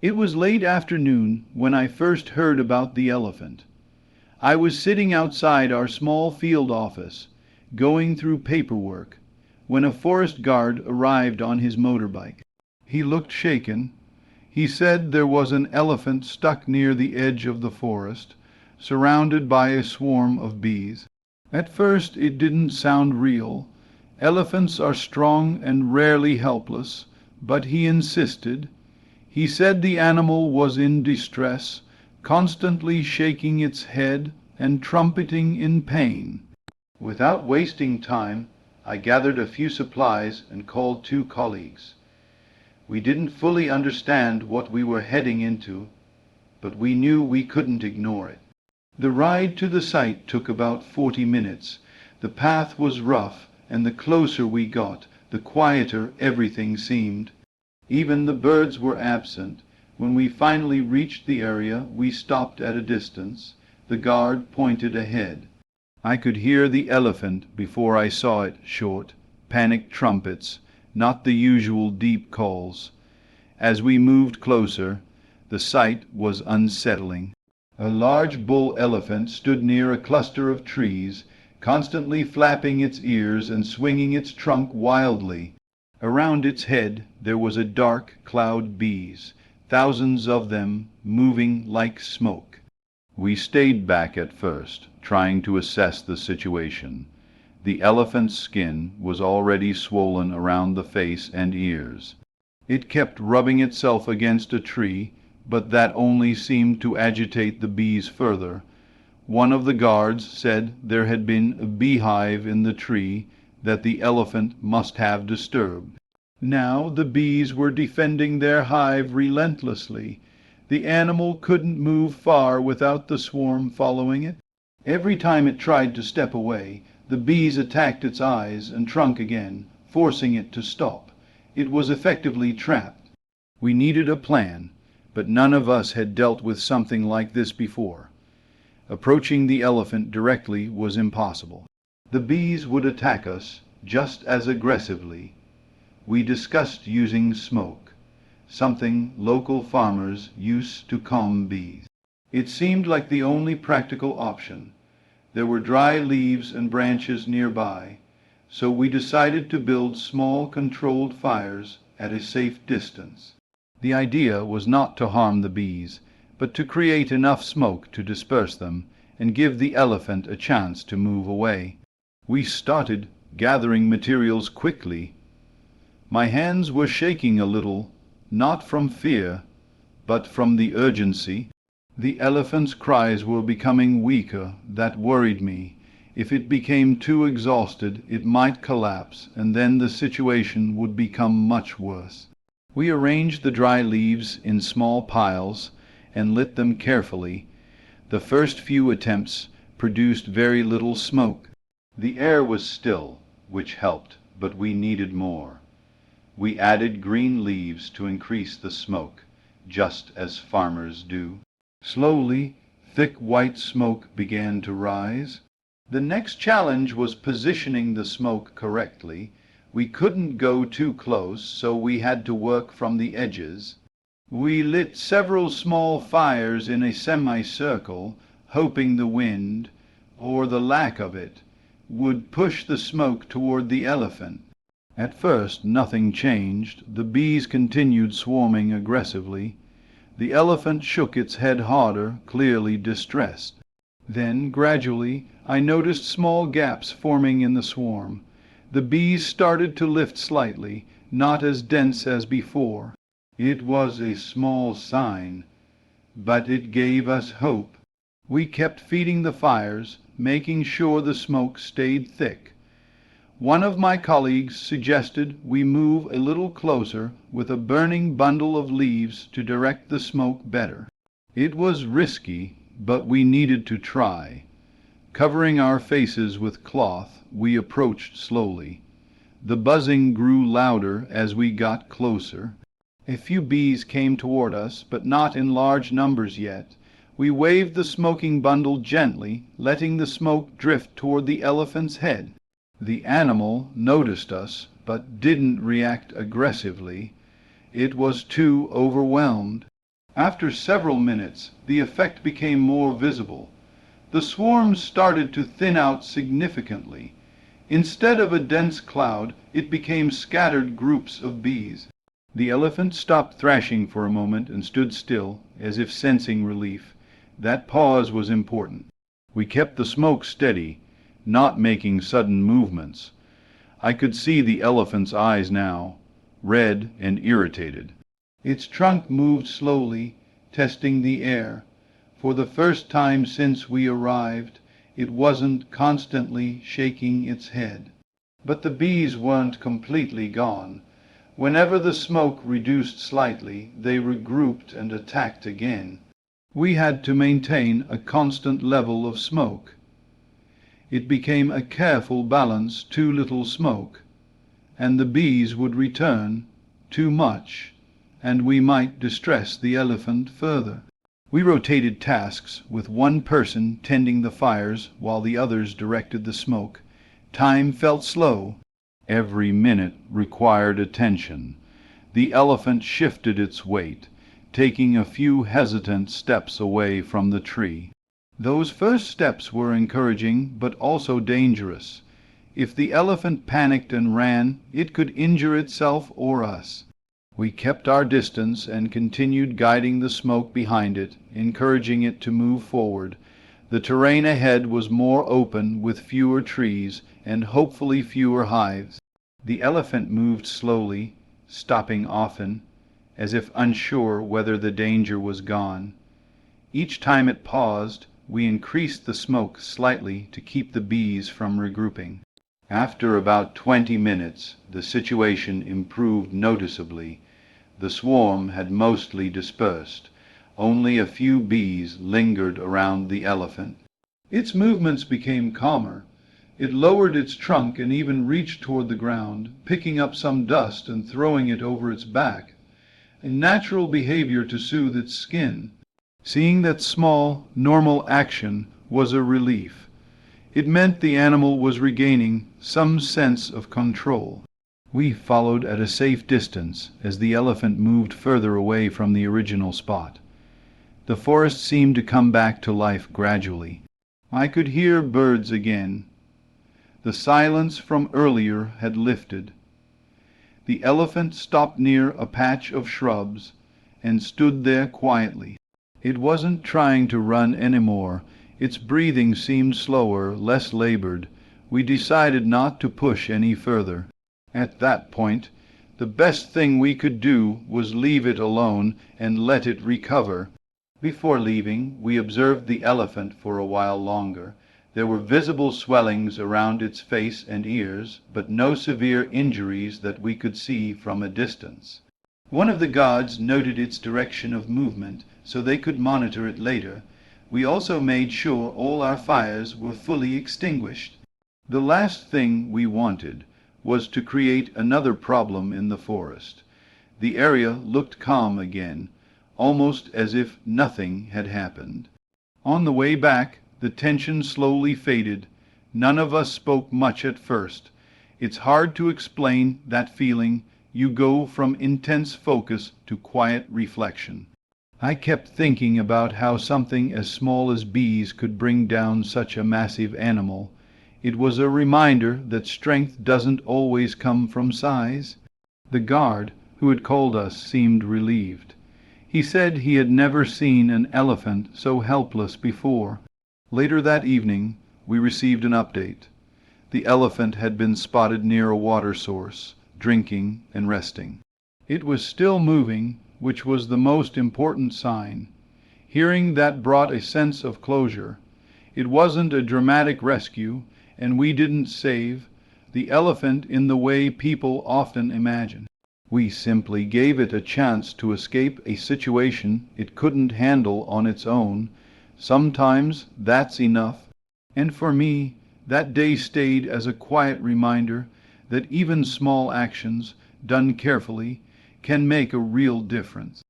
It was late afternoon when I first heard about the elephant. I was sitting outside our small field office, going through paperwork, when a forest guard arrived on his motorbike. He looked shaken. He said there was an elephant stuck near the edge of the forest, surrounded by a swarm of bees. At first it didn't sound real. Elephants are strong and rarely helpless, but he insisted. He said the animal was in distress, constantly shaking its head and trumpeting in pain. Without wasting time, I gathered a few supplies and called 2 colleagues. We didn't fully understand what we were heading into, but we knew we couldn't ignore it. The ride to the site took about 40 minutes. The path was rough, and the closer we got, the quieter everything seemed. Even the birds were absent. When we finally reached the area, we stopped at a distance. The guard pointed ahead. I could hear the elephant before I saw it. Short, panicked trumpets, not the usual deep calls. As we moved closer, the sight was unsettling. A large bull elephant stood near a cluster of trees, constantly flapping its ears and swinging its trunk wildly. Around its head there was a dark cloud bees, thousands of them, moving like smoke. We stayed back at first, trying to assess the situation. The elephant's skin was already swollen around the face and ears. It kept rubbing itself against a tree, but that only seemed to agitate the bees further. One of the guards said there had been a beehive in the tree that the elephant must have disturbed. Now the bees were defending their hive relentlessly. The animal couldn't move far without the swarm following it. Every time it tried to step away, the bees attacked its eyes and trunk again, forcing it to stop. It was effectively trapped. We needed a plan, but none of us had dealt with something like this before. Approaching the elephant directly was impossible. The bees would attack us just as aggressively. We discussed using smoke, something local farmers used to calm bees. It seemed like the only practical option. There were dry leaves and branches nearby, so we decided to build small controlled fires at a safe distance. The idea was not to harm the bees, but to create enough smoke to disperse them and give the elephant a chance to move away. We started gathering materials quickly. My hands were shaking a little, not from fear, but from the urgency. The elephant's cries were becoming weaker. That worried me. If it became too exhausted, it might collapse, and then the situation would become much worse. We arranged the dry leaves in small piles and lit them carefully. The first few attempts produced very little smoke. The air was still, which helped, but we needed more. We added green leaves to increase the smoke, just as farmers do. Slowly, thick white smoke began to rise. The next challenge was positioning the smoke correctly. We couldn't go too close, so we had to work from the edges. We lit several small fires in a semicircle, hoping the wind, or the lack of it, would push the smoke toward the elephant. At first nothing changed. The bees continued swarming aggressively. The elephant shook its head harder, clearly distressed. Then, gradually, I noticed small gaps forming in the swarm. The bees started to lift slightly, not as dense as before. It was a small sign, but it gave us hope. We kept feeding the fires, making sure the smoke stayed thick. One of my colleagues suggested we move a little closer with a burning bundle of leaves to direct the smoke better. It was risky, but we needed to try. Covering our faces with cloth, we approached slowly. The buzzing grew louder as we got closer. A few bees came toward us, but not in large numbers yet. We waved the smoking bundle gently, letting the smoke drift toward the elephant's head. The animal noticed us, but didn't react aggressively. It was too overwhelmed. After several minutes, the effect became more visible. The swarm started to thin out significantly. Instead of a dense cloud, it became scattered groups of bees. The elephant stopped thrashing for a moment and stood still, as if sensing relief. That pause was important. We kept the smoke steady, not making sudden movements. I could see the elephant's eyes now, red and irritated. Its trunk moved slowly, testing the air. For the first time since we arrived, it wasn't constantly shaking its head. But the bees weren't completely gone. Whenever the smoke reduced slightly, they regrouped and attacked again. We had to maintain a constant level of smoke. It became a careful balance, too little smoke, and the bees would return, too much, and we might distress the elephant further. We rotated tasks, with one person tending the fires while the others directed the smoke. Time felt slow. Every minute required attention. The elephant shifted its weight, taking a few hesitant steps away from the tree. Those first steps were encouraging, but also dangerous. If the elephant panicked and ran, it could injure itself or us. We kept our distance and continued guiding the smoke behind it, encouraging it to move forward. The terrain ahead was more open, with fewer trees and hopefully fewer hives. The elephant moved slowly, stopping often, as if unsure whether the danger was gone. Each time it paused, we increased the smoke slightly to keep the bees from regrouping. After about 20 minutes, the situation improved noticeably. The swarm had mostly dispersed. Only a few bees lingered around the elephant. Its movements became calmer. It lowered its trunk and even reached toward the ground, picking up some dust and throwing it over its back, a natural behavior to soothe its skin. Seeing that small, normal action was a relief. It meant the animal was regaining some sense of control. We followed at a safe distance as the elephant moved further away from the original spot. The forest seemed to come back to life gradually. I could hear birds again. The silence from earlier had lifted. The elephant stopped near a patch of shrubs and stood there quietly. It wasn't trying to run anymore. Its breathing seemed slower, less labored. We decided not to push any further. At that point, the best thing we could do was leave it alone and let it recover. Before leaving, we observed the elephant for a while longer. There were visible swellings around its face and ears, but no severe injuries that we could see from a distance. One of the guards noted its direction of movement so they could monitor it later. We also made sure all our fires were fully extinguished. The last thing we wanted was to create another problem in the forest. The area looked calm again, almost as if nothing had happened. On the way back, the tension slowly faded. None of us spoke much at first. It's hard to explain that feeling. You go from intense focus to quiet reflection. I kept thinking about how something as small as bees could bring down such a massive animal. It was a reminder that strength doesn't always come from size. The guard who had called us seemed relieved. He said he had never seen an elephant so helpless before. Later that evening, we received an update. The elephant had been spotted near a water source, drinking and resting. It was still moving, which was the most important sign. Hearing that brought a sense of closure. It wasn't a dramatic rescue, and we didn't save the elephant in the way people often imagine. We simply gave it a chance to escape a situation it couldn't handle on its own. Sometimes that's enough. And for me, that day stayed as a quiet reminder that even small actions, done carefully, can make a real difference.